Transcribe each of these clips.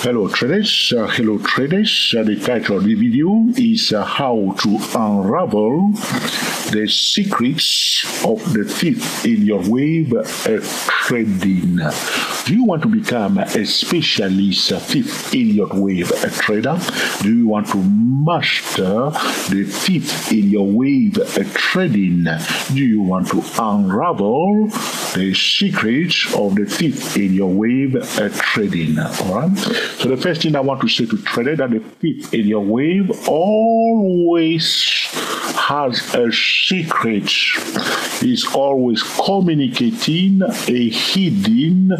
Hello traders, the title of the video is how to unravel the secrets of the thief in your wave trading. Do you want to become a specialist thief in your wave trader? Do you want to master the thief in your wave trading? Do you want to unravel the secrets of the thief in your wave trading? Alright? So the first thing I want to say to trader that the thief in your wave always has a secret. Is always communicating a hidden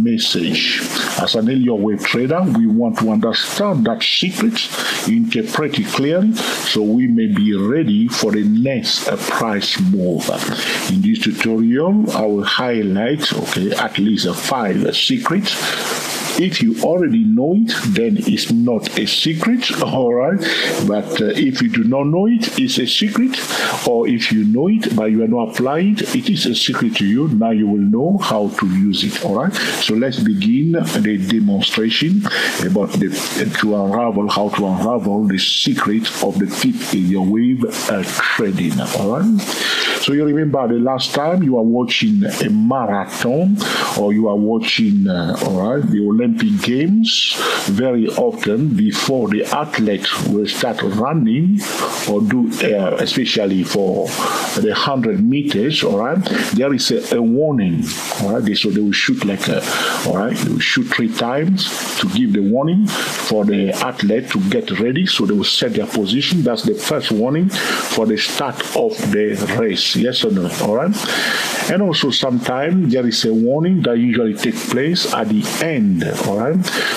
message. As an Elliott wave trader, we want to understand that secret, interpret it clearly, so we may be ready for the next price move. In this tutorial, I will highlight at least 5 secrets. If you already know it, then it's not a secret, alright? But if you do not know it, it's a secret. Or if you know it, but you are not applying it, it is a secret to you. Now you will know how to use it, alright? So let's begin the demonstration about how to unravel the secret of the thief in your wave trading, alright? So you remember the last time you are watching a marathon or you are watching, the Olympic Games, very often before the athlete will start running or do, especially for the 100 meters, there is a warning, so they will shoot they will shoot 3 times to give the warning for the athlete to get ready, so they will set their position. That's the first warning for the start of the race, yes or no, And also sometimes there is a warning that usually takes place at the end,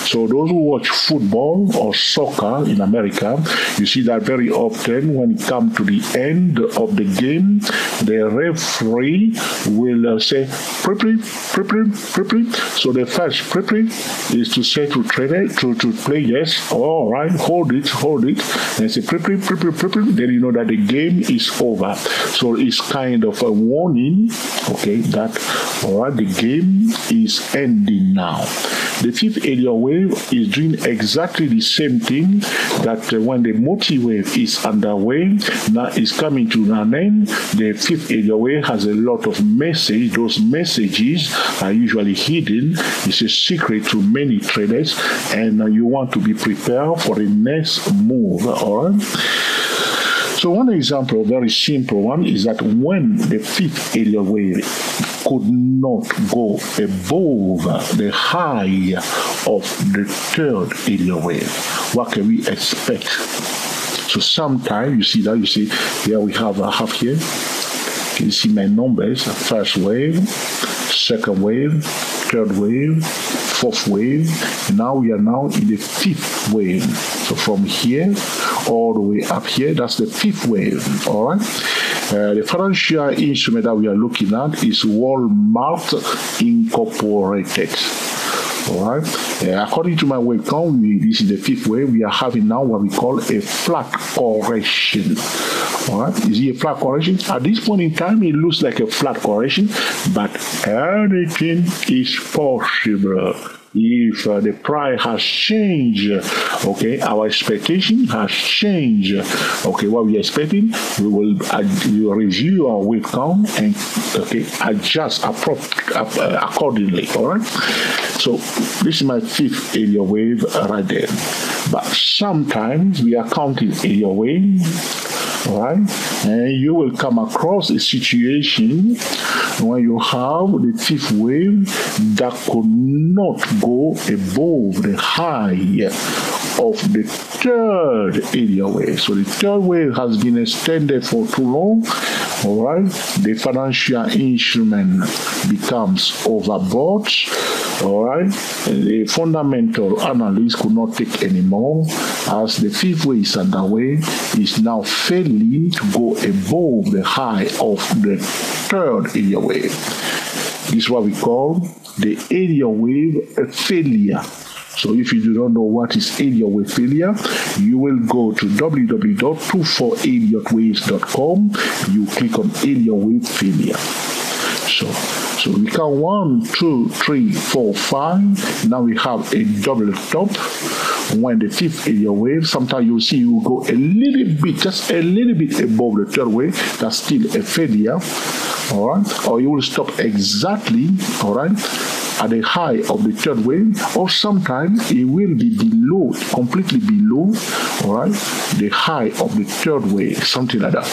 So those who watch football or soccer in America, you see that very often when it comes to the end of the game, the referee will say, prepare. So the first prepare is to say to trader, to players, hold it, and say prepare, then you know that the game is over. So it's kind of a warning, that the game is ending now. The fifth Elliott wave is doing exactly the same thing that when the multi-wave is underway, now it's coming to an end. The fifth Elliott wave has a lot of messages. Those messages are usually hidden. It's a secret to many traders, and you want to be prepared for the next move, So one example, a very simple one, is that when the fifth Elliott wave could not go above the high of the third Elliott wave, what can we expect? So sometimes you see here we have a half here. Can you see my numbers? First wave, second wave, third wave, fourth wave. And now we are in the fifth wave. So from here all the way up here, that's the fifth wave, The financial instrument that we are looking at is Walmart Incorporated. According to my wave count, this is the fifth wave. We are having now what we call a flat correction. Is it a flat correction? At this point in time, it looks like a flat correction, but anything is possible. If the price has changed, our expectation has changed, what we are expecting, we will review our wave count and adjust accordingly, So this is my fifth Elliott wave right there. But sometimes we are counting Elliott wave, and you will come across a situation when you have the fifth wave that could not go above the high of the third Elliott wave. So the third wave has been extended for too long, The financial instrument becomes overbought, The fundamental analyst could not take anymore, as the fifth wave is underway, is now failing to go above the high of the third Elliott wave. This is what we call the Elliott wave failure. So if you do not know what is Elliott wave failure, you will go to www.24elliottwaves.com. You click on Elliott wave failure. So So we count 1, 2, 3, 4, 5. Now we have a double top. When the fifth area wave, sometimes you see you go a little bit, just a little bit above the third wave. That's still a failure. All right, or you will stop exactly, all right, at the high of the third wave, or sometimes it will be below, completely below, all right, the high of the third wave, something like that.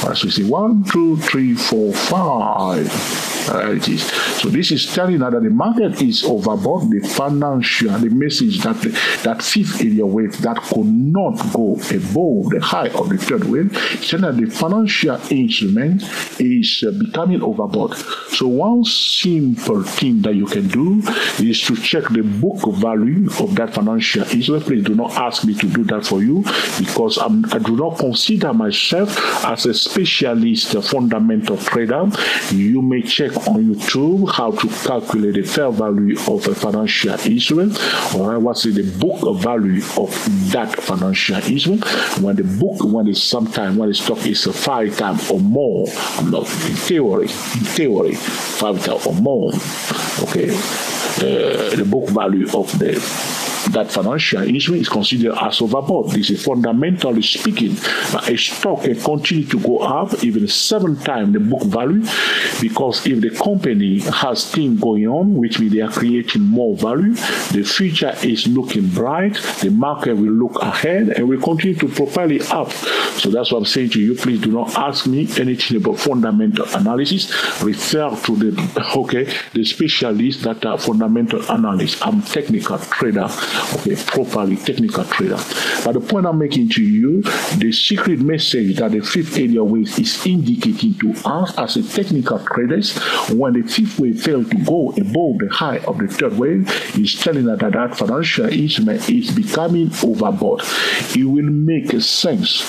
All right, so you see 1, 2, 3, 4, 5. It is. So this is telling us that the market is overbought. The financial, the message that that fifth area wave that could not go above the high of the third wave, telling that the financial instrument is becoming overbought. So one simple thing that you can do is to check the book value of that financial instrument. Please do not ask me to do that for you, because I do not consider myself as a specialist fundamental trader. You may check on YouTube how to calculate the fair value of a financial instrument, or what's the book value of that financial instrument. When the stock is 5 times or more, I'm not in theory 5 times or more. Okay, the book value of that financial instrument is considered as overbought. This is fundamentally speaking. A stock can continue to go up even 7 times the book value, because if the company has things going on, which means they are creating more value, the future is looking bright, the market will look ahead and will continue to propel it up. So that's what I'm saying to you. Please do not ask me anything about fundamental analysis. Refer to the specialists that are fundamental analysts. I'm technical trader. Okay, properly technical trader. But the point I'm making to you, the secret message that the fifth area wave is indicating to us as a technical traders, when the fifth wave failed to go above the high of the third wave, is telling us that that financial instrument is becoming overbought. It will make sense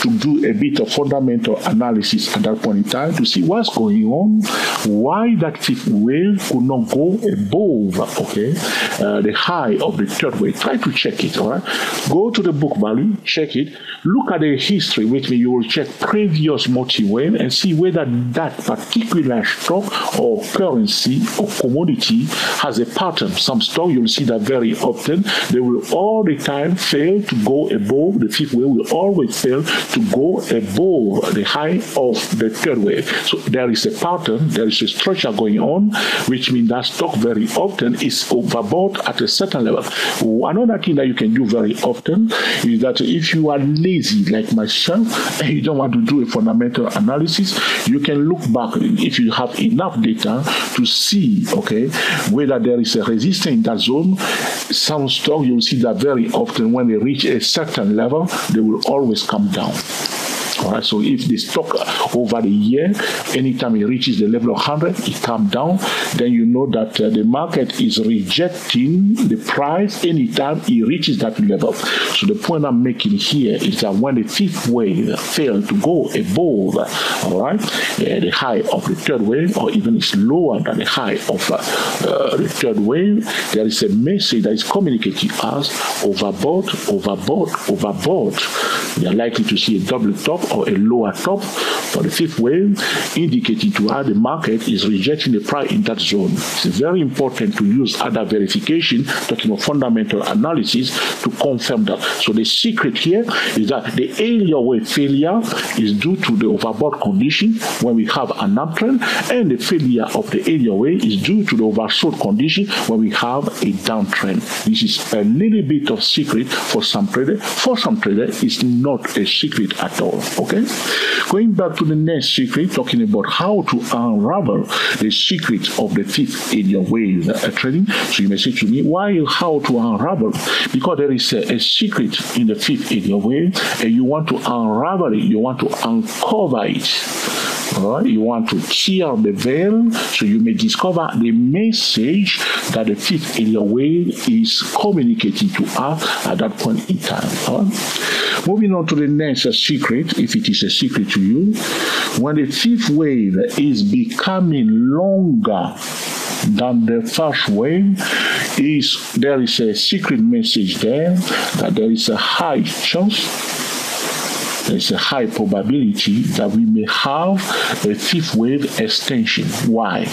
to do a bit of fundamental analysis at that point in time to see what's going on, why that fifth wave could not go above the high of the third wave. Try to check it, all right? Go to the book value, check it, look at the history, which means you will check previous multi-wave and see whether that particular stock or currency or commodity has a pattern. Some stock, you'll see that very often, they will all the time fail to go above the fifth wave, will always fail to go above the high of the third wave. So there is a pattern, there is a structure going on, which means that stock very often is overbought at a certain level. Another thing that you can do very often is that if you are lazy like myself and you don't want to do a fundamental analysis, you can look back if you have enough data to see, whether there is a resistance in that zone. Some stock, you'll see that very often when they reach a certain level, they will always come down. All right, so if the stock over the year, anytime it reaches the level of 100, it comes down, then you know that the market is rejecting the price anytime it reaches that level. So the point I'm making here is that when the fifth wave fails to go above, the high of the third wave, or even it's lower than the high of the third wave, there is a message that is communicating us overbought. We are likely to see a double top or a lower top for the fifth wave, indicating to us the market is rejecting the price in that zone. It's very important to use other verification, talking about fundamental analysis, to confirm that. So the secret here is that the area wave failure is due to the overbought condition when we have an uptrend, and the failure of the area wave is due to the oversold condition when we have a downtrend. This is a little bit of secret for some traders. For some traders, it's not a secret at all. Okay, going back to the next secret, talking about how to unravel the secret of the fifth area wave trading. So you may say to me, why how to unravel? Because there is a secret in the fifth area wave, and you want to unravel it, you want to uncover it. All right, you want to tear the veil so you may discover the message that the fifth area wave is communicating to us at that point in time. All right? Moving on to the next secret, if it is a secret to you, when the fifth wave is becoming longer than the first wave, there is a secret message there that there is a high chance there's a high probability that we may have a fifth wave extension. Why?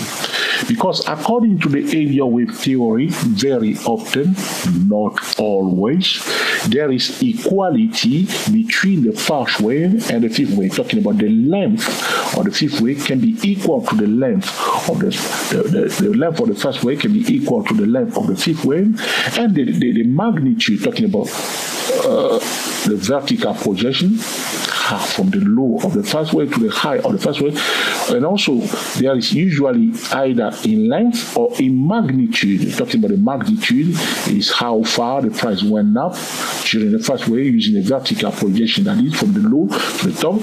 Because according to the area wave theory, very often, not always, there is equality between the first wave and the fifth wave. Talking about the length of the fifth wave can be equal to the length of the length of the first wave can be equal to the length of the fifth wave, and the magnitude, talking about the vertical projection from the low of the first wave to the high of the first wave, and also there is usually either in length or in magnitude. Talking about the magnitude is how far the price went up during the first wave using a vertical projection, that is from the low to the top.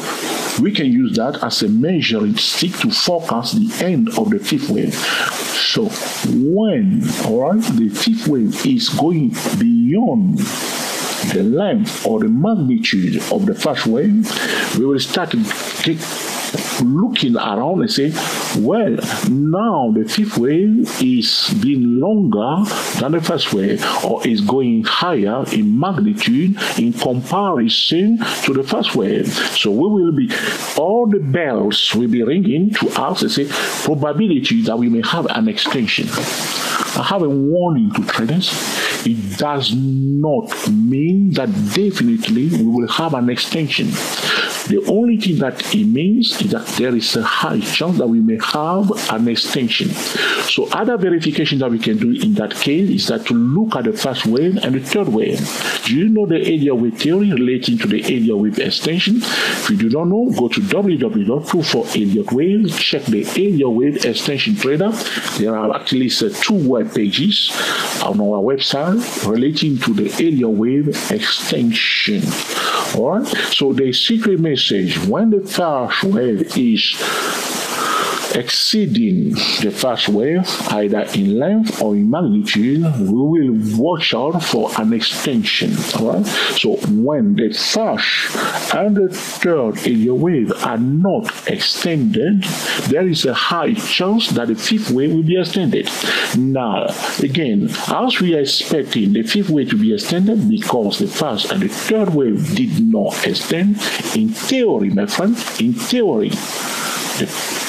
We can use that as a measuring stick to forecast the end of the fifth wave. So when the fifth wave is going beyond the length or the magnitude of the first wave, we will start looking around and say, well, now the fifth wave is being longer than the first wave, or is going higher in magnitude in comparison to the first wave. So all the bells will be ringing to us and say, probability that we may have an extension. I have a warning to traders. It does not mean that definitely we will have an extension. The only thing that it means is that there is a high chance that we may have an extension. So other verification that we can do in that case is that to look at the first wave and the third wave. Do you know the area wave theory relating to the area wave extension? If you do not know, go to www.24Elliott Wave, check the area wave extension trader. There are actually 2 web pages on our website relating to the area wave extension. All right, so the secret message: when the first wave is exceeding the first wave, either in length or in magnitude, we will watch out for an extension. All right, so when the first and the third area wave are not extended, there is a high chance that the fifth wave will be extended. Now, again, as we are expecting the fifth wave to be extended because the first and the third wave did not extend, in theory, my friend, in theory,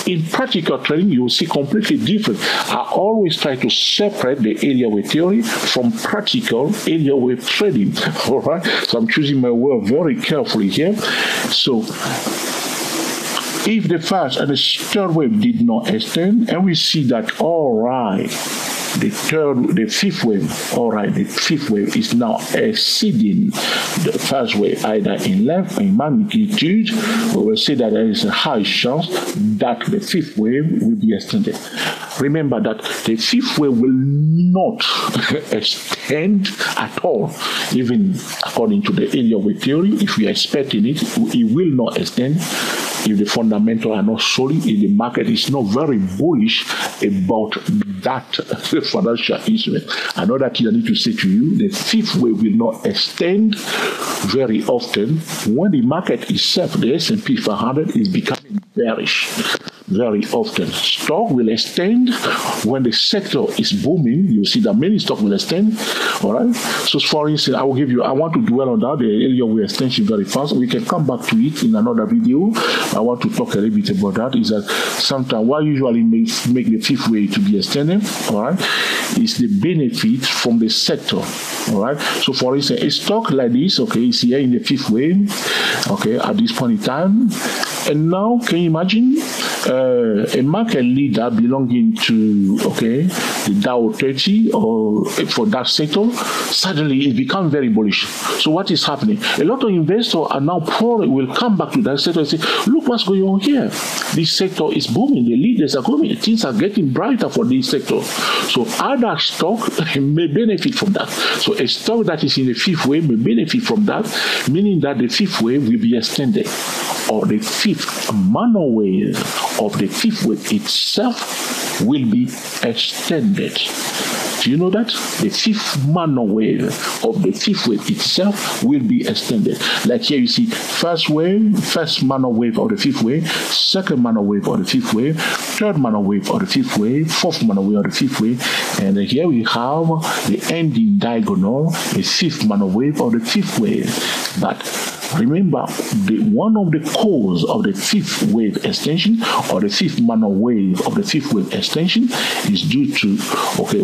in practical trading, you will see completely different. I always try to separate the area wave theory from practical area wave trading. All right, so I'm choosing my word very carefully here. So if the first and the third wave did not extend, and we see that, all right, the fifth wave is now exceeding the first wave, either in length or in magnitude, we will say that there is a high chance that the fifth wave will be extended. Remember that the fifth wave will not extend at all, even according to the area wave theory. If we are expecting it, it will not extend. If the fundamentals are not solid, if the market is not very bullish about that financial instrument. Another thing I need to say to you, the fifth wave will not extend very often when the market itself, the S&P 500, is becoming bearish. Very often, stock will extend when the sector is booming. You see that many stocks will extend. All right. So, for instance, I want to dwell on that, the area wave extension, very fast. We can come back to it in another video. I want to talk a little bit about that. Is that sometimes what usually makes the fifth wave to be extended, all right, is the benefit from the sector. All right. So, for instance, a stock like this, okay, is here in the fifth wave, okay, at this point in time. And now, can you imagine a market leader belonging to, the Dow 30 or for that sector, suddenly it becomes very bullish. So what is happening? A lot of investors are now will come back to that sector and say, look what's going on here. This sector is booming. The leaders are growing. Things are getting brighter for this sector. So other stock may benefit from that. So a stock that is in the fifth wave may benefit from that, meaning that the fifth wave will be extended, or the fifth mana wave of the fifth wave itself will be extended. Do you know that? The fifth mana wave of the fifth wave itself will be extended. Like here you see first mana wave of the fifth wave, second mana wave of the fifth wave, third mana wave of the fifth wave, fourth mana wave of the fifth wave, and then here we have the ending diagonal, a fifth mana wave of the fifth wave. But Remember, one of the cause of the fifth wave extension or the fifth minor wave of the fifth wave extension is due to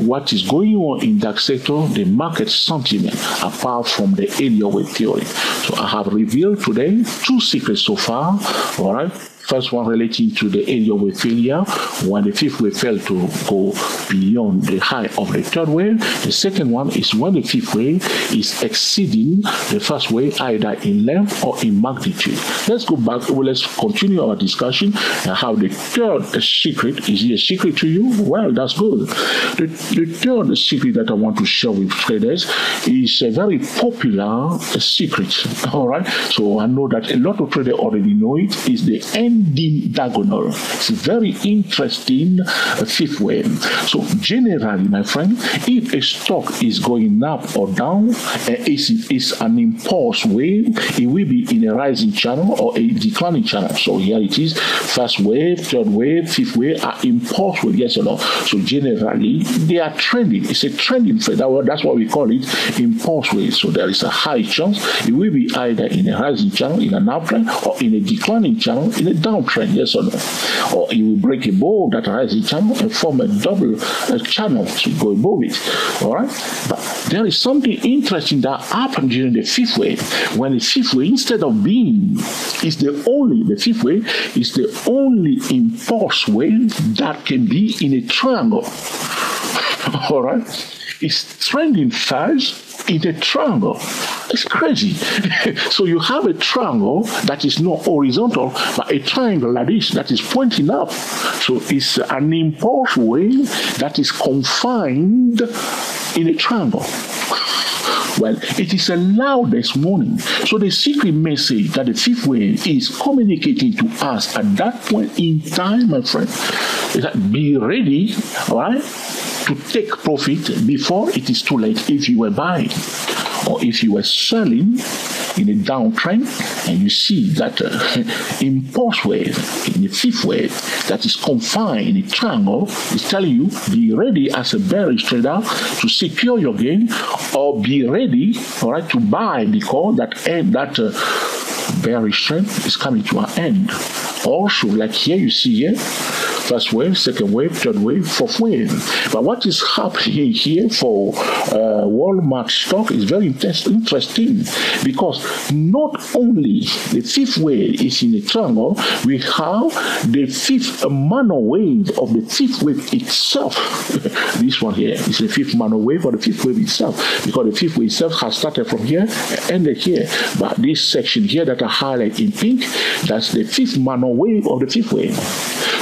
what is going on in that sector, the market sentiment, apart from the Elliott wave theory. So I have revealed today 2 secrets so far. All right. First one relating to the Elliott wave failure, when the fifth wave failed to go beyond the high of the third wave. The second one is when the fifth wave is exceeding the first wave, either in length or in magnitude. Let's go back. Let's continue our discussion and how the third secret is a secret to you. Well, that's good. The third secret that I want to share with traders is a very popular secret. All right. So I know that a lot of traders already know it. Is the ending diagonal. It's a very interesting fifth wave. So generally, my friend, if a stock is going up or down, it's an impulse wave, it will be in a rising channel or a declining channel. So here it is, first wave, third wave, fifth wave are impulse wave, yes or no? So generally, they are trending. It's a trending trade. That's why we call it impulse wave. So there is a high chance it will be either in a rising channel, in an uptrend, or in a declining channel, in a downtrend, yes or no? Or it will break above that rising channel and form a double channel to go above it. All right? But there is something interesting that happened during the fifth wave. When the fifth wave, instead of being, the fifth wave is the only impulse wave that can be in a triangle. All right? It's trending fast in a triangle. It's crazy. So you have a triangle that is not horizontal, but a triangle like this that is pointing up. So it's an impulse wave that is confined in a triangle. Well, it is allowed this morning. So the secret message that the fifth wave is communicating to us at that point in time, my friend, is that be ready, all right, to take profit before it is too late. If you were buying or if you were selling in a downtrend and you see that impulse wave in the fifth wave that is confined in a triangle, is telling you be ready as a bearish trader to secure your gain, or be ready, all right, to buy because that bearish trend is coming to an end. Also, like here you see here, first wave, second wave, third wave, fourth wave. But what is happening here for Walmart stock is very interesting, because not only the fifth wave is in a triangle, we have the fifth minor wave of the fifth wave itself. This one here is the fifth minor wave of the fifth wave itself, because the fifth wave itself has started from here and ended here. But this section here that I highlight in pink, that's the fifth minor wave of the fifth wave.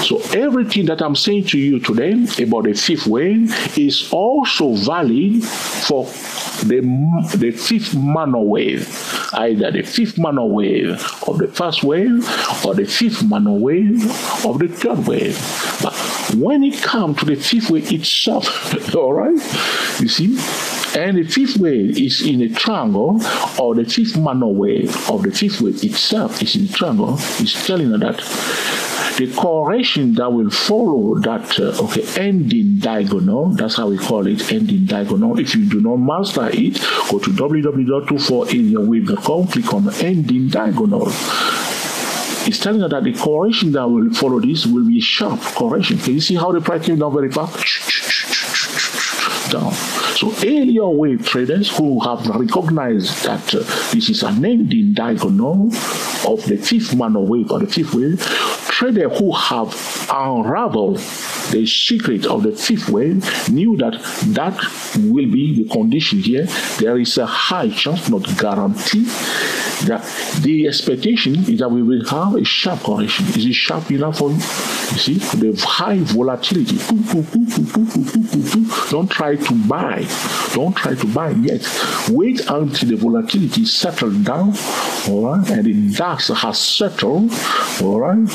So everything that I'm saying to you today about the fifth wave is also valid for the fifth minor wave, either the fifth minor wave of the first wave or the fifth minor wave of the third wave. But when it comes to the fifth wave itself, all right, you see, and the fifth wave is in a triangle, or the fifth minor wave of the fifth wave itself is in a triangle, is telling us that the correlation that will follow that ending diagonal, that's how we call it, ending diagonal. If you do not master it, go to www.24elliottwave.com, click on ending diagonal. It's telling us that the correlation that will follow this will be a sharp correction. Can you see how the price came down very fast? Down. So Elliott wave traders who have recognized that this is an ending diagonal of the fifth minor wave or the fifth wave, traders who have unraveled the secret of the fifth wave knew that that will be the condition here. There is a high chance, not guarantee, that the expectation is that we will have a sharp correction. Is it sharp enough for you? You see, the high volatility. Don't try to buy. Don't try to buy yet. Wait until the volatility settles down, all right, and the DAX has settled, all right,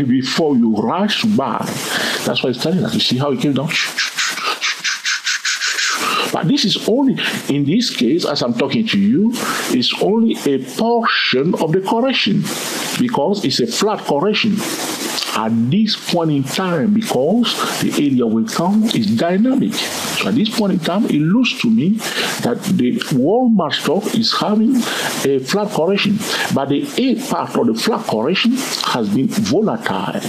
before you rush to buy. That's why it's telling us. You see how it came down? But this is only, in this case, as I'm talking to you, it's only a portion of the correction, because it's a flat correction. at this point in time, because the area we come is dynamic. So at this point in time, it looks to me that the Walmart stock is having a flat correction, but the A part of the flat correction has been volatile.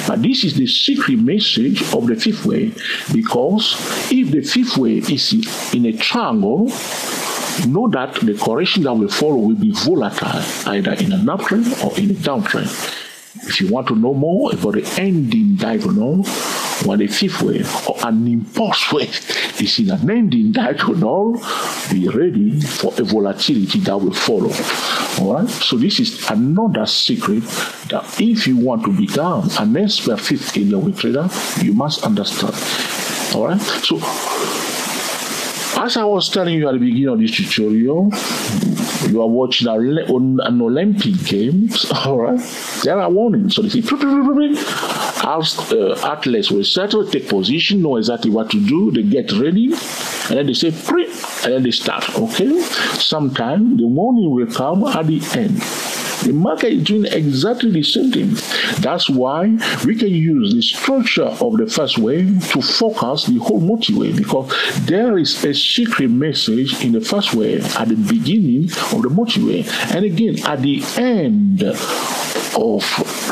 But this is the secret message of the fifth wave, because if the fifth wave is in a triangle, know that the correction that will follow will be volatile, either in an uptrend or in a downtrend. If you want to know more about the ending diagonal, when the fifth wave or an impulse wave is in an ending diagonal, be ready for a volatility that will follow. All right. So this is another secret that if you want to become an expert fifth area wave trader, you must understand. All right. So as I was telling you at the beginning of this tutorial, you are watching an Olympic Games, all right? There are warnings. So they say, athletes will settle, take position, know exactly what to do, they get ready, and then they say, and then they start, okay? Sometimes the warning will come at the end. The market is doing exactly the same thing. That's why we can use the structure of the first wave to focus the whole multi-wave, because there is a secret message in the first wave at the beginning of the multi-wave. And again, at the end of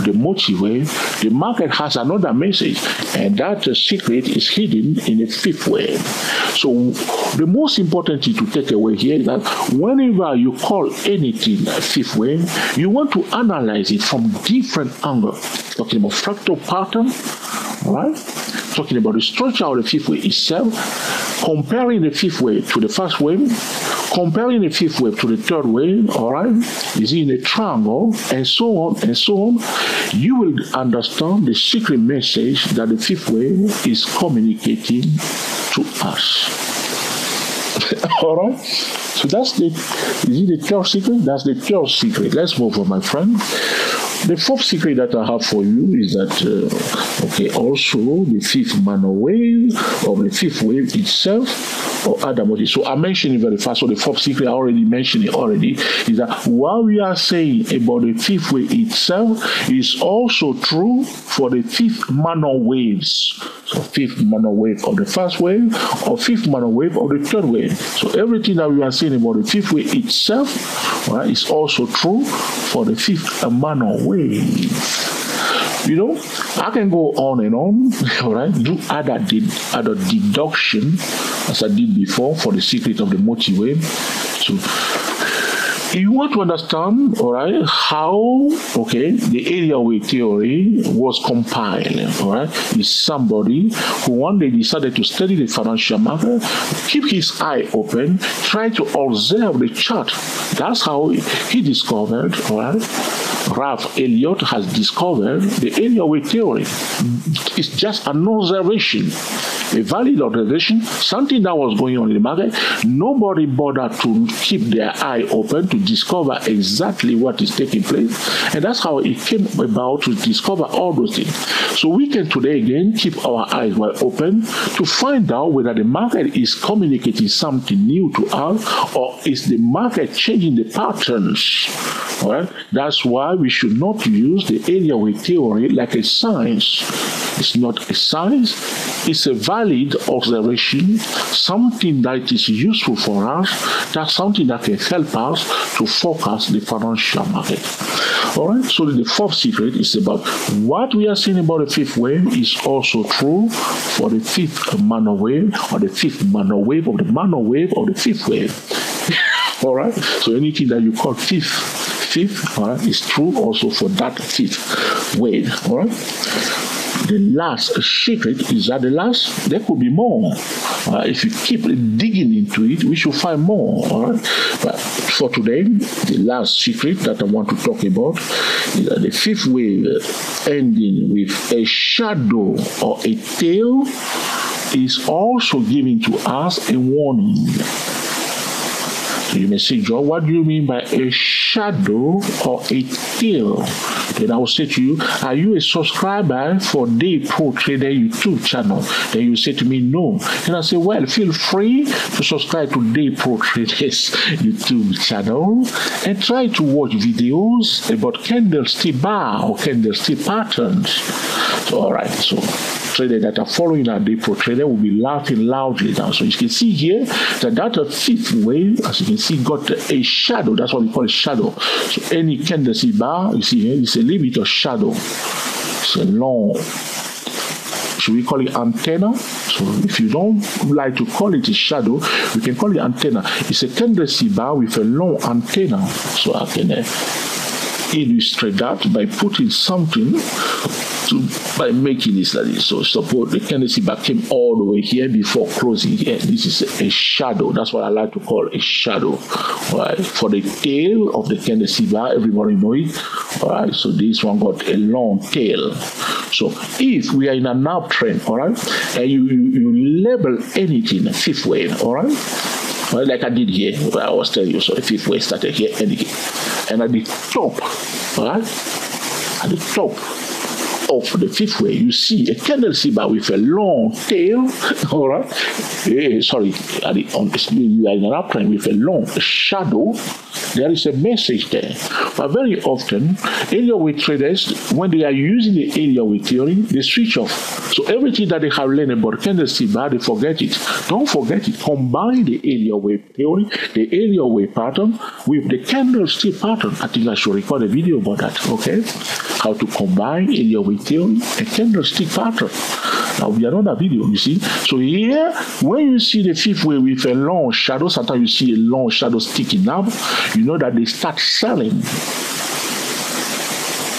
the multi-wave, the market has another message, and that secret is hidden in the fifth wave. So the most important thing to take away here is that whenever you call anything a fifth wave, you want to analyze it from different angles. Talking about fractal pattern, right? Talking about the structure of the fifth wave itself, comparing the fifth wave to the first wave, comparing the fifth wave to the third wave, all right? Is in a triangle, and so on and so on. You will understand the secret message that the fifth wave is communicating to us. All right? So that's the third secret? That's the third secret. Let's move on, my friend. The fourth secret that I have for you is that, also the fifth Mano wave, or the fifth wave itself, or other motives. So I mentioned it very fast. So the fourth secret, I already mentioned it already, is that what we are saying about the fifth wave itself is also true for the fifth Mano waves. So fifth Mano wave of the first wave, or fifth Mano wave of the third wave. So everything that we are saying about the fifth wave itself, right, is also true for the fifth Mano wave. You know, I can go on and on, all right, do other deduction as I did before for the secret of the multi-wave. So if you want to understand, all right, how, the area wave theory was compiled, all right, is somebody who one day decided to study the financial market, keep his eye open, try to observe the chart. That's how he discovered, all right, Elliott has discovered the area wave theory. It's just an observation, a valid observation, something that was going on in the market. Nobody bothered to keep their eye open to discover exactly what is taking place. And that's how it came about to discover all those things. So we can today again keep our eyes wide open to find out whether the market is communicating something new to us, or is the market changing the patterns. All right? That's why we should not use the area wave theory like a science. It's not a science, it's a valid observation, something that is useful for us, that's something that can help us to focus the financial market. All right, so the fourth secret is about what we are saying about the fifth wave is also true for the fifth Mano wave, or the fifth Mano wave of the Mano wave of the fifth wave. All right, so anything that you call fifth, all right, is true also for that fifth wave. All right. The last secret is that there could be more. If you keep digging into it, we should find more. All right? But for today, the last secret that I want to talk about is that the fifth wave ending with a shadow or a tail is also giving to us a warning. So you may say, Joe, what do you mean by a shadow or a tail? then I will say to you, are you a subscriber for Day Pro Trader YouTube channel? Then you say to me, no. And I say, well, feel free to subscribe to Day Pro Traders YouTube channel and try to watch videos about candlestick bar or candlestick patterns. So, all right, so traders that are following our Day Pro Trader will be laughing loudly now. So you can see here that fifth wave, as you can see, got a shadow. That's what we call a shadow. So any candlestick bar, you see here, it's a little bit of shadow. It's a long, should we call it antenna? So if you don't like to call it a shadow, we can call it antenna. It's a candlestick bar with a long antenna. So I can illustrate that by putting something by making this like this. So suppose the candlestick bar came all the way here before closing here. This is a shadow. That's what I like to call a shadow. All right. For the tail of the candlestick bar, everybody know it. All right. So this one got a long tail. So if we are in an uptrend, all right, and you label anything fifth wave, all right, well, like I did here, where I was telling you. So the fifth wave started here and at the top, all right, at the top of the fifth wave, you see a candlestick bar with a long tail, all right. Sorry, you are in an uptrend with a long shadow. There is a message there. But very often, area weight traders, when they are using the area weight theory, they switch off. So everything that they have learned about candlestick bar, they forget it. Don't forget it. Combine the area weight theory, the area weight pattern, with the candlestick pattern. I think I should record a video about that, okay? How to combine area weight theory and candlestick pattern. Now we are on a video, you see. So here, when you see the fifth wave with a long shadow, sometimes you see a long shadow sticking up, you know that they start selling.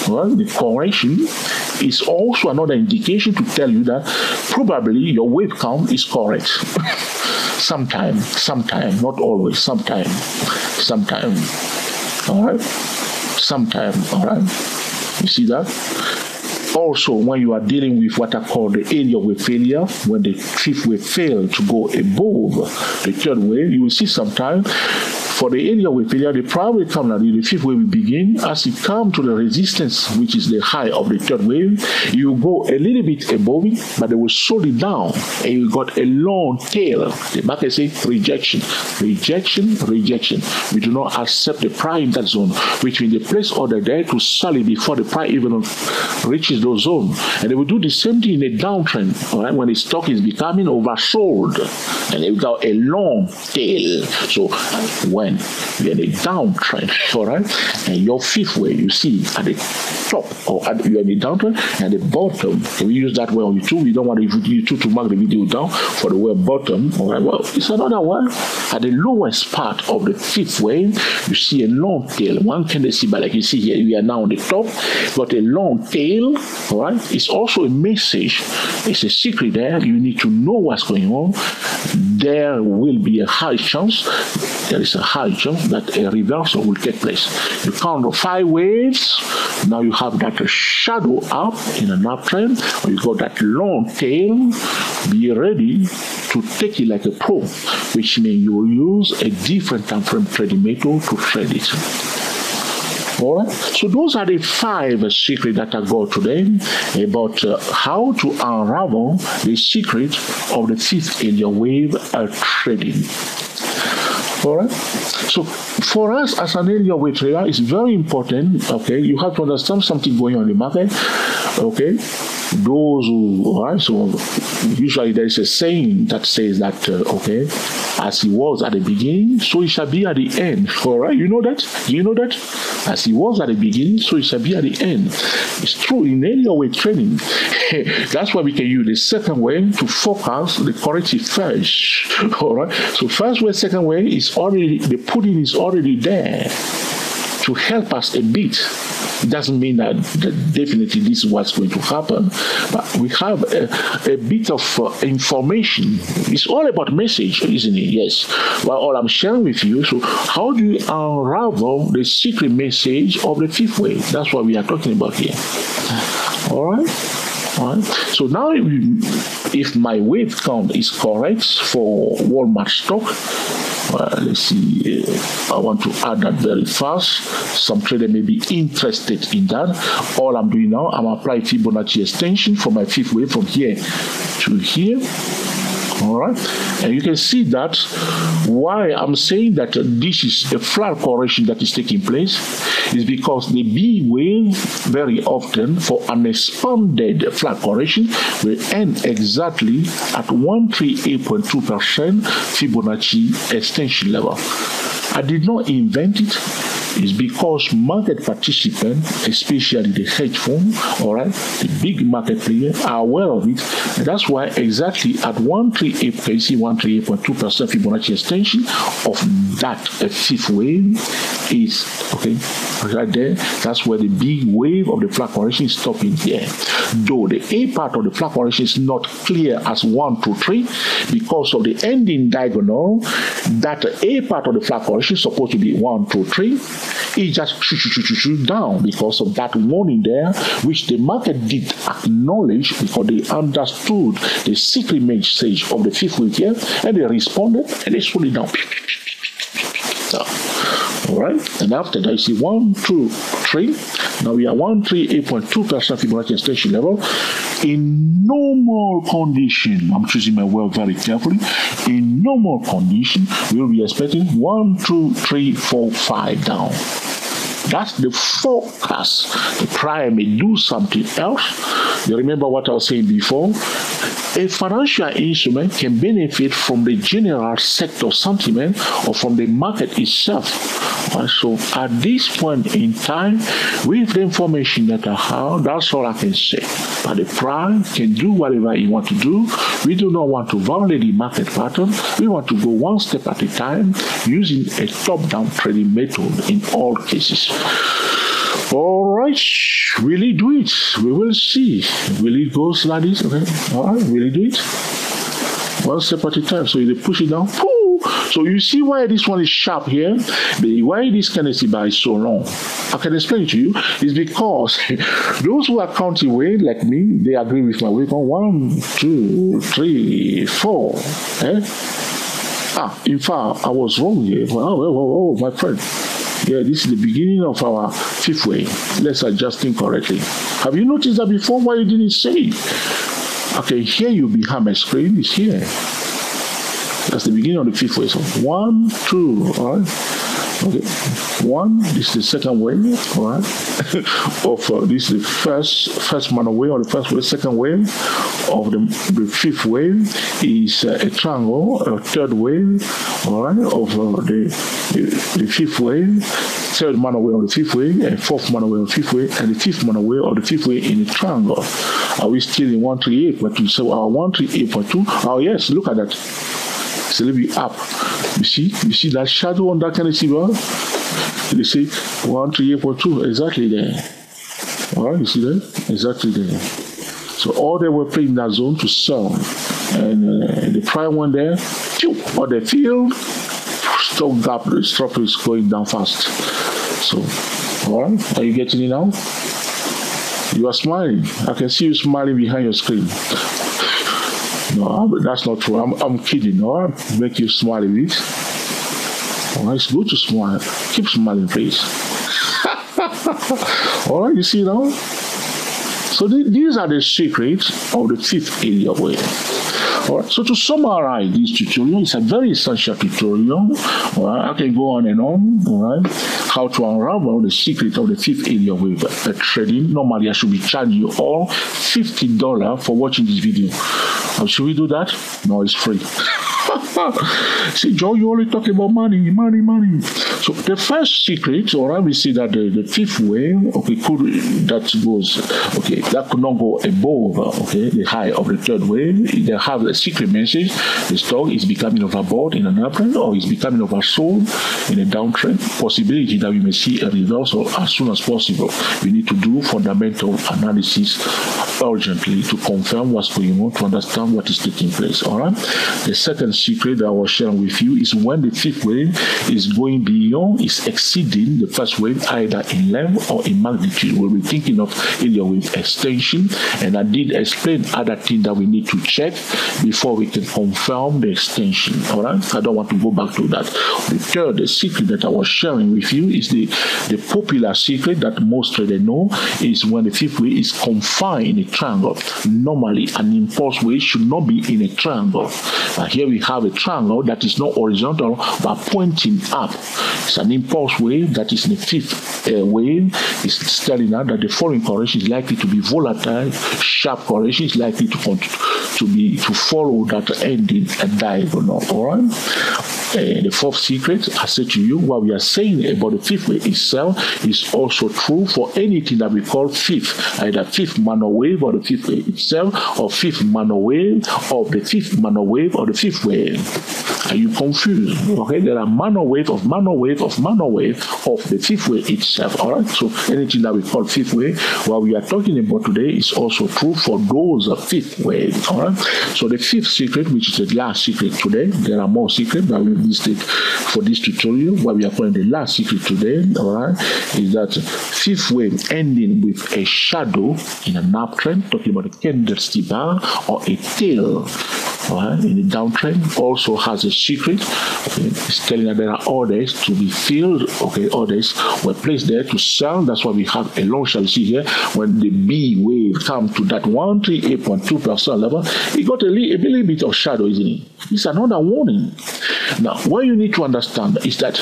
Well, the correction is also another indication to tell you that probably your wave count is correct. sometime, not always, sometime. All right, sometime, all right. You see that? Also, when you are dealing with what I call the area wave failure, when the fifth wave failed to go above the third wave, you will see sometimes for the area wave failure, the primary candle, the fifth wave will begin. As it comes to the resistance, which is the high of the third wave, you go a little bit above it, but they will slow it down, and you got a long tail. The market says rejection. We do not accept the price in that zone, which means they place order there to sell it before the price even reaches those zones. And they will do the same thing in a downtrend, all right, when the stock is becoming oversold, and they've got a long tail. So when you're in a downtrend, all right, and your fifth wave, you see at the top, or you're in a downtrend, and the bottom, can we use that way on YouTube? We don't want YouTube to mark the video down for the word bottom, all right, well, it's another one. At the lowest part of the fifth wave, you see a long tail. One candlestick bar, like you see here, we are now on the top, but a long tail, all right, it's also a message. It's a secret there. You need to know what's going on. There will be a high chance, there is a high chance that a reversal will take place. You count 5 waves, now you have that shadow up in an uptrend, or you got that long tail. Be ready to take it like a pro, which means you will use a different time frame trading method to trade it. Alright, so those are the 5 secrets that I got today about how to unravel the secret of the fifth area wave trading. Alright, so for us as an area wave trader, it's very important. Okay, you have to understand something going on in the market. Okay, those who, alright, so usually there is a saying that says that okay, as he was at the beginning, so he shall be at the end. Alright, you know that? As he was at the beginning, so he shall be at the end. It's true in area wave trading. That's why we can use the second way to focus the corrective first. Alright, so first way, second way is already, the pudding is already there to help us a bit. It doesn't mean that definitely this is what's going to happen, but we have a bit of information. It's all about message, isn't it? Yes. Well, all I'm sharing with you, so how do you unravel the secret message of the fifth wave? That's what we are talking about here. All right? All right. So now if my wave count is correct for Walmart stock, let's see, I want to add that very fast. Some trader may be interested in that. All I'm doing now, I'm applying Fibonacci extension for my fifth wave from here to here. All right, and you can see that why I'm saying that this is a flat correction that is taking place is because the B wave very often for an expanded flat correction will end exactly at 138.2% Fibonacci extension level. I did not invent it. It's because market participants, especially the hedge fund, all right, the big market players are aware of it, and that's why exactly at 138.2% Fibonacci extension of that fifth wave is okay right there. That's where the big wave of the flat correction is stopping here. Though the A part of the flat correction is not clear as 1, 2, 3 because of the ending diagonal. That A part of the flat correction is supposed to be 1, 2, 3. It just shoot down because of that warning there, which the market did acknowledge because they understood the secret message of the fifth wave here, and they responded and they slowed it down. All right, and after that, you see 1, 2, 3. Now we are 138.2% Fibonacci extension level. In normal condition, I'm choosing my word very carefully. In normal condition, we will be expecting 1, 2, 3, 4, 5 down. That's the forecast. The price may do something else. You remember what I was saying before? A financial instrument can benefit from the general sector sentiment or from the market itself. So at this point in time, with the information that I have, that's all I can say. But the price can do whatever you want to do. We do not want to violate the market pattern. We want to go one step at a time using a top-down trading method in all cases. All right, will it do it? We will see. Will it go like this? Okay. All right, will it do it? One step at a time. So you push it down. Pooh! So you see why this one is sharp here? Why this candlestick bar is so long? I can explain it to you. It's because those who are counting wave like me, they agree with my wave on 1, 2, 3, 4. In fact, I was wrong here. Oh, my friend. Yeah, this is the beginning of our fifth wave. Let's adjust it correctly. Have you noticed that before? Why you didn't say it? Okay, here you behind my screen. It's here. That's the beginning of the fifth wave. So 1, 2, all right. Okay, 1. This is the second wave, all right. This is the first minor wave or the first wave. Second wave of the fifth wave is a triangle. A third wave, all right, of the fifth wave. Third minor wave of the fifth wave, and fourth minor wave of the fifth wave, and the fifth minor wave of the fifth wave in a triangle. Are we still in 138.2? So our 138.2. Oh yes, look at that. It's a little bit up. You see that shadow on that kind of silver? They say 138.2, exactly there. All right, you see that? Exactly there. So all they were playing that zone to sell, and the price went there. Or the field stock gap, the stop is going down fast. So, all right, are you getting it now? You are smiling. I can see you smiling behind your screen. No, that's not true. I'm kidding. All right, make you smile a bit. All right, it's good to smile. Keep smiling, please. All right, you see now? So these are the secrets of the fifth area wave. All right, so to summarize this tutorial, it's a very essential tutorial. All right, I can go on and on. All right, how to unravel the secret of the fifth area wave trading. Normally, I should be charging you all $50 for watching this video. Should we do that? No, it's free. See, Joe, you only talk about money. So the first secret, all right, we see that the fifth wave, okay, that could not go above, okay, the high of the third wave. They have a secret message. The stock is becoming overbought in an uptrend, or is becoming oversold in a downtrend. Possibility that we may see a reversal as soon as possible. We need to do fundamental analysis urgently to confirm what's going on, to understand what is taking place. All right. The second secret that I was sharing with you is when the fifth wave is going beyond, is exceeding the first wave either in length or in magnitude. We'll be thinking of Elliott wave extension, and I did explain other things that we need to check before we can confirm the extension. All right, I don't want to go back to that. The third secret that I was sharing with you is the popular secret that most traders know is when the fifth wave is confined in a triangle. Normally, an impulse wave should not be in a triangle. Here we have a triangle that is not horizontal but pointing up. It's an impulse wave that is in the fifth wave. It's telling us that the following correction is likely to be volatile. Sharp correction is likely to follow that ending a diagonal. All right. The fourth secret, I said to you, what we are saying about the fifth wave itself is also true for anything that we call fifth, either fifth Mano wave or the fifth wave itself, or fifth Mano wave, or the fifth Mano wave, or the fifth wave. Are you confused? Okay, there are Mano wave of Mano wave of Mano wave of the fifth wave itself. All right, so anything that we call fifth wave, what we are talking about today is also true for those fifth wave. All right, so the fifth secret, which is the last secret today, there are more secrets that we listed for this tutorial. What we are calling the last secret today, all right, is that fifth wave ending with a shadow in an uptrend, talking about a candlestick bar or a tail. Right, in the downtrend also has a secret. Okay, it's telling that there are orders to be filled. Okay, orders were placed there to sell. That's why we have a long shall see here. When the B wave comes to that 138.2% level, it got a little bit of shadow, isn't it? It's another warning. Now, what you need to understand is that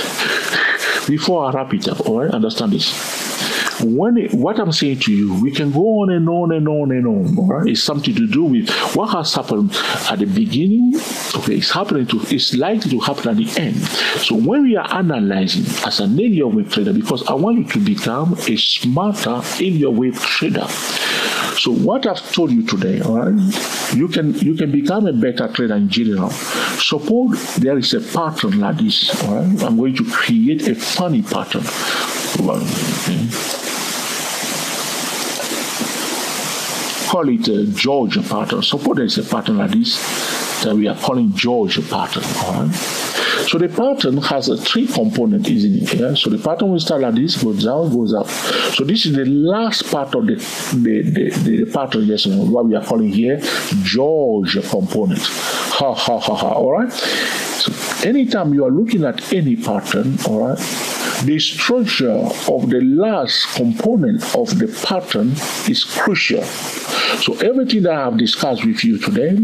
before I wrap it up, all right, understand this. What I'm saying to you, we can go on and on and on and on. All right, it's something to do with what has happened at the beginning. Okay, it's likely to happen at the end. So when we are analyzing as an Elliott wave trader, because I want you to become a smarter Elliott wave trader. So what I've told you today, all right, you can become a better trader in general. Suppose there is a pattern like this. All right, I'm going to create a funny pattern. Okay. Call it a Georgia pattern. Suppose there's a pattern like this that we are calling Georgia pattern. All right. So the pattern has a three component, isn't it? Yeah? So the pattern will start like this, goes down, goes up. So this is the last part of the pattern, yes, what we are calling here Georgia component. Ha ha ha ha. All right. So anytime you are looking at any pattern, all right, the structure of the last component of the pattern is crucial. So everything that I have discussed with you today,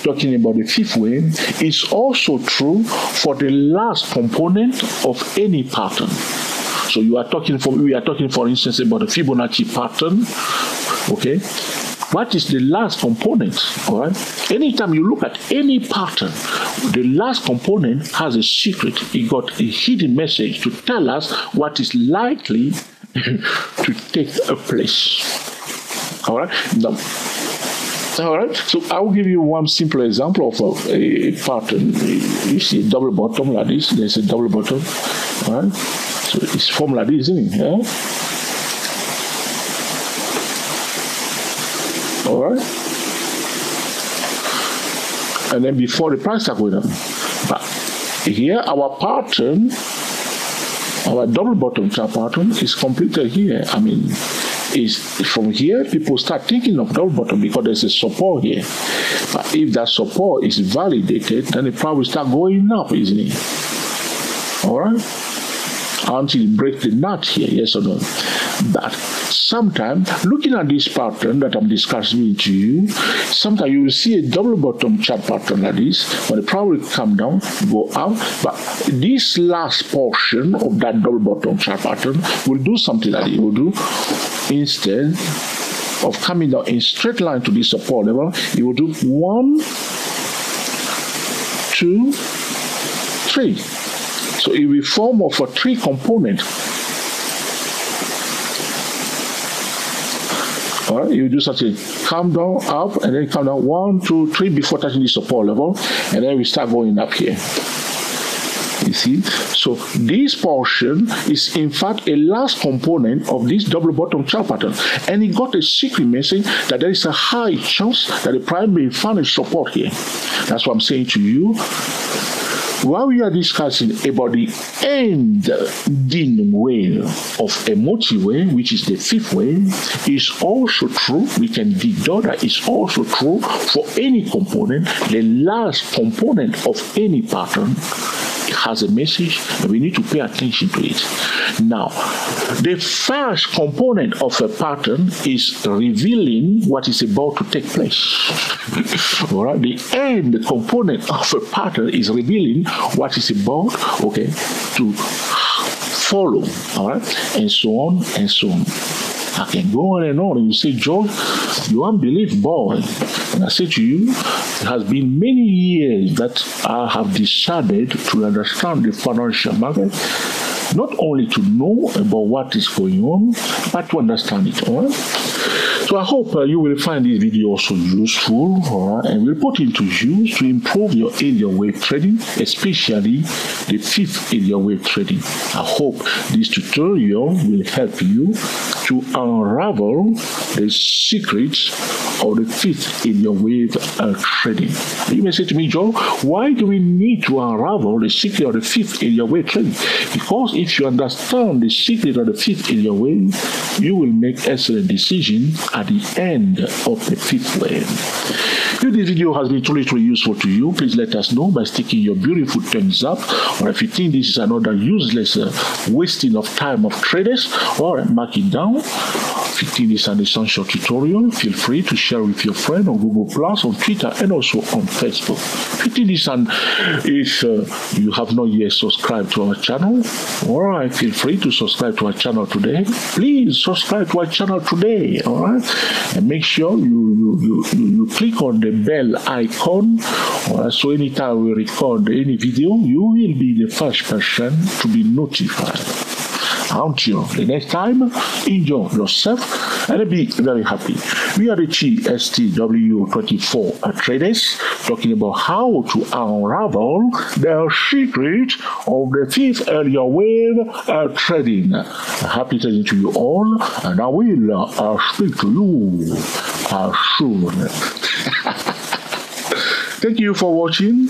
talking about the fifth wave, is also true for the last component of any pattern. So we are talking, for instance, about the Fibonacci pattern. Okay, what is the last component? All right. Anytime you look at any pattern, the last component has a secret. It got a hidden message to tell us what is likely to take place. All right. Now, all right. So I will give you one simple example of a pattern. You see a double bottom like this. There's a double bottom. All right. So it's formed like this, isn't it? Yeah? All right. And then before the price start going up. But here our pattern, our double bottom chart pattern is completed here. I mean, is from here people start thinking of double bottom because there's a support here. But if that support is validated, then it probably start going up, isn't it? All right. Until it breaks the nut here, yes or no? But sometimes, looking at this pattern that I'm discussing with you, sometimes you will see a double bottom chart pattern like this, but it probably come down, go up, but this last portion of that double bottom chart pattern will do something like it will do. Instead of coming down in straight line to this support level, it will do 1, 2, 3. So it will form of a three component. All right, you do something, come down, up, and then come down 1, 2, 3 before touching the support level, and then we start going up here. You see? So this portion is in fact a last component of this double bottom chart pattern, and it got a secret message that there is a high chance that the price may find a support here. That's what I'm saying to you. While we are discussing about the ending wave of a multi-wave, which is the fifth wave, is also true. We can deduce that it's also true for any component. The last component of any pattern has a message, and we need to pay attention to it. Now, the first component of a pattern is revealing what is about to take place. All right? The end component of a pattern is revealing what is about, okay, to follow. All right, and so on and so on. I can go on and on. And you say, George, you won't believe, boy. And I say to you, it has been many years that I have decided to understand the financial market, not only to know about what is going on, but to understand it. All right? So I hope you will find this video also useful, all right, and will put into use to improve your Elliott wave trading, especially the fifth Elliott wave trading. I hope this tutorial will help you to unravel the secrets of the fifth Elliott wave trading. You may say to me, Joe, why do we need to unravel the secret of the fifth Elliott wave trading? Because if you understand the secret of the fifth Elliott wave, you will make excellent decisions at the end of the fifth wave. If this video has been truly useful to you, please let us know by sticking your beautiful thumbs up, or if you think this is another useless wasting of time of traders, or mark it down. If you think this is an essential tutorial, feel free to share with your friend on Google+, on Twitter, and also on Facebook. If you think this if you have not yet subscribed to our channel, alright, feel free to subscribe to our channel today. Please subscribe to our channel today, alright, and make sure you click on the bell icon, so anytime we record any video, you will be the first person to be notified. Until the next time, enjoy yourself and be very happy. We are the GSTW24 traders, talking about how to unravel the secret of the fifth Elliott wave trading. Happy trading to you all, and I will speak to you soon. Thank you for watching.